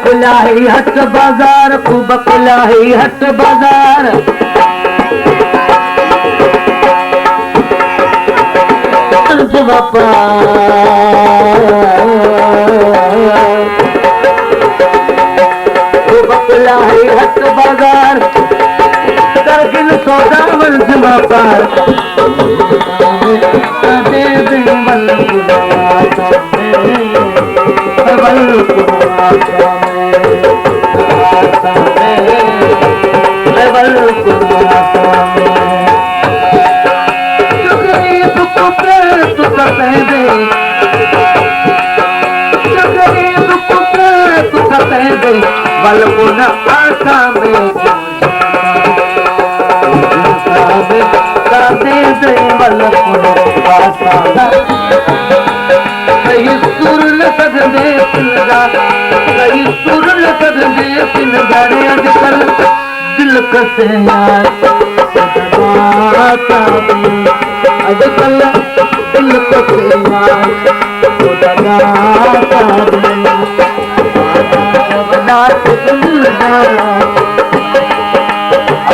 खुलाई हट बाजार, खूब खुलाई हट बाजार। खूब खुलाई हट बाजार, करगिल सौदा मंज व्यापार। बलपुन आशा में बलपुन आशा कहीं सुर सदे पिलगा, कहीं सुर सदे पिलगा रे अजकल दिल कसे यार अजकल दिल कसे यार